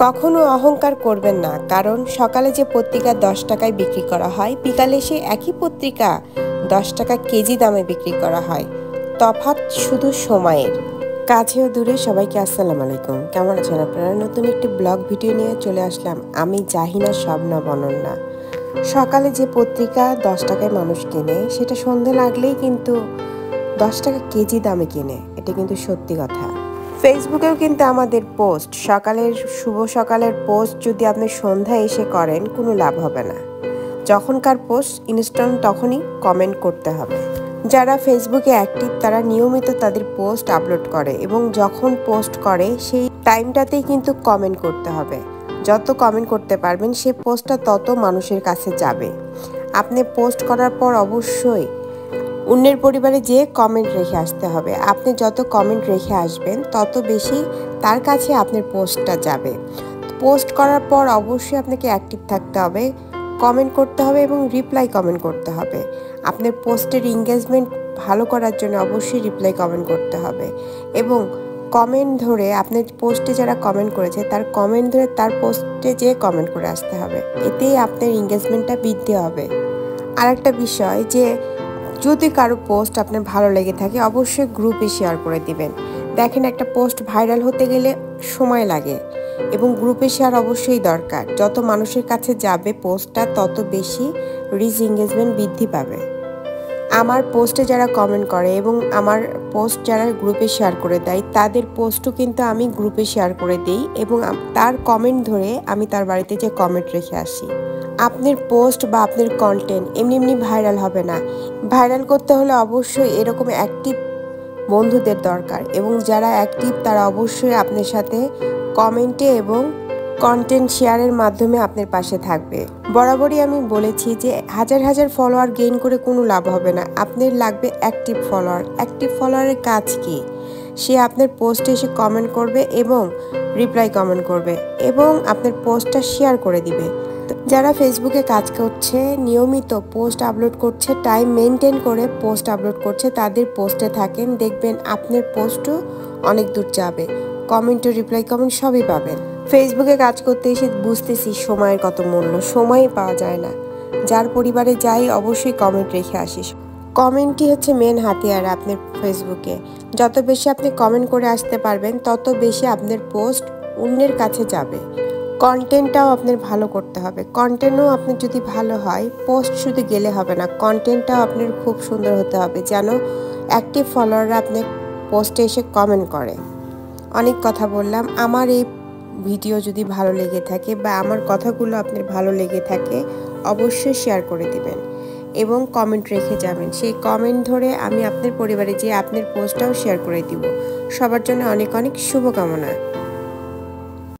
কখনো অহংকার করবেন না, কারণ সকালে যে পত্রিকা 10 টাকায় বিক্রি করা হয়, বিকালে সে একই পত্রিকা 10 টাকা কেজি দামে বিক্রি করা হয়। তফাৎ শুধু সময়ের। কাছে ও দূরে সবাইকে আসসালামু আলাইকুম। কেমন আছেন আপনারা? নতুন একটি ব্লগ ভিডিও নিয়ে চলে আসলাম। আমি জাহিনা স্বপ্না বনন্যা। সকালে যে পত্রিকা 10 টাকায় মানুষ কেনে, সেটা সন্ধে লাগলেই কিন্তু 10 টাকা কেজি দামে কেনে। এটা কিন্তু সত্যি কথা। ফেসবুকেও কিন্তু আমাদের পোস্ট, শুভ সকালের পোস্ট যদি আপনি সন্ধ্যায় এসে করেন, কোনো লাভ হবে না। যখনকার পোস্ট ইনস্ট্যান্ট তখনই কমেন্ট করতে হবে। যারা ফেসবুকে অ্যাক্টিভ তারা নিয়মিত তাদের পোস্ট আপলোড করে এবং যখন পোস্ট করে সেই টাইমটাতেই কিন্তু কমেন্ট করতে হবে। যত কমেন্ট করতে পারবেন সেই পোস্টটা তত মানুষের কাছে যাবে। আপনি পোস্ট করার পর অবশ্যই অন্যের পরিবারে যেয়ে কমেন্ট রেখে আসতে হবে। আপনি যত কমেন্ট রেখে আসবেন তত বেশি তার কাছে আপনার পোস্টটা যাবে। পোস্ট করার পর অবশ্যই আপনাকে অ্যাক্টিভ থাকতে হবে, কমেন্ট করতে হবে এবং রিপ্লাই কমেন্ট করতে হবে। আপনার পোস্টের এঙ্গেজমেন্ট ভালো করার জন্য অবশ্যই রিপ্লাই কমেন্ট করতে হবে এবং কমেন্ট ধরে আপনার পোস্টে যারা কমেন্ট করেছে তার কমেন্ট ধরে তার পোস্টে যেয়ে কমেন্ট করে আসতে হবে। এতেই আপনার এঙ্গেজমেন্টটা বৃদ্ধি হবে। আর একটা বিষয় যে যদি কারো পোস্ট আপনার ভালো লেগে থাকে অবশ্যই গ্রুপে শেয়ার করে দিবেন। দেখেন, একটা পোস্ট ভাইরাল হতে গেলে সময় লাগে এবং গ্রুপে শেয়ার অবশ্যই দরকার। যত মানুষের কাছে যাবে পোস্টটা তত বেশি রিচ এঙ্গেজমেন্ট বৃদ্ধি পাবে। আমার পোস্টে যারা কমেন্ট করে এবং আমার পোস্ট যারা গ্রুপে শেয়ার করে দেয় তাদের পোস্টও কিন্তু আমি গ্রুপে শেয়ার করে দিই এবং তার কমেন্ট ধরে আমি তার বাড়িতে যে কমেন্ট রেখে আসি। আপনার পোস্ট বা আপনার কন্টেন্ট এমনি ভাইরাল হবে না। ভাইরাল করতে হলে অবশ্যই এরকম অ্যাক্টিভ বন্ধুদের দরকার এবং যারা অ্যাক্টিভ তারা অবশ্যই আপনার সাথে কমেন্টে এবং কন্টেন্ট শেয়ারের মাধ্যমে আপনার পাশে থাকবে। বরাবরই আমি বলেছি যে হাজার ফলোয়ার গেইন করে কোনো লাভ হবে না। আপনার লাগবে অ্যাক্টিভ ফলোয়ার। অ্যাক্টিভ ফলোয়ারের কাজ কি? সে আপনার পোস্টে এসে কমেন্ট করবে এবং রিপ্লাই কমেন্ট করবে এবং আপনার পোস্টটা শেয়ার করে দিবে। যারা ফেসবুকে কাজ করছে, নিয়মিত পোস্ট আপলোড করছে, টাইম মেনটেন করে পোস্ট আপলোড করছে, তাদের পোস্টে থাকেন, দেখবেন আপনার পোস্টও অনেক দূর যাবে। কমেন্ট ও রিপ্লাই কমেন্ট সবই পাবেন। ফেসবুকে কাজ করতে এসে বুঝতেছি সময়ের কত মূল্য। সময়ই পাওয়া যায় না। যার পরিবারে যাই অবশ্যই কমেন্ট রেখে আসিস। কমেন্টই হচ্ছে মেন হাতিয়ার আপনার ফেসবুকে। যত বেশি আপনি কমেন্ট করে আসতে পারবেন তত বেশি আপনার পোস্ট অন্যের কাছে যাবে। কন্টেন্টটাও আপনার ভালো করতে হবে। কন্টেন্টও আপনার যদি ভালো হয়, পোস্ট শুধু গেলে হবে না, কন্টেন্টটাও আপনার খুব সুন্দর হতে হবে যেন অ্যাক্টিভ ফলোয়াররা আপনার পোস্টে এসে কমেন্ট করে। অনেক কথা বললাম। আমার এই ভিডিও যদি ভালো লেগে থাকে বা আমার কথাগুলো আপনার ভালো লেগে থাকে অবশ্যই শেয়ার করে দিবেন এবং কমেন্ট রেখে যাবেন। সেই কমেন্ট ধরে আমি আপনার পরিবারে যেয়ে আপনার পোস্টটাও শেয়ার করে দিব। সবার জন্য অনেক শুভকামনা।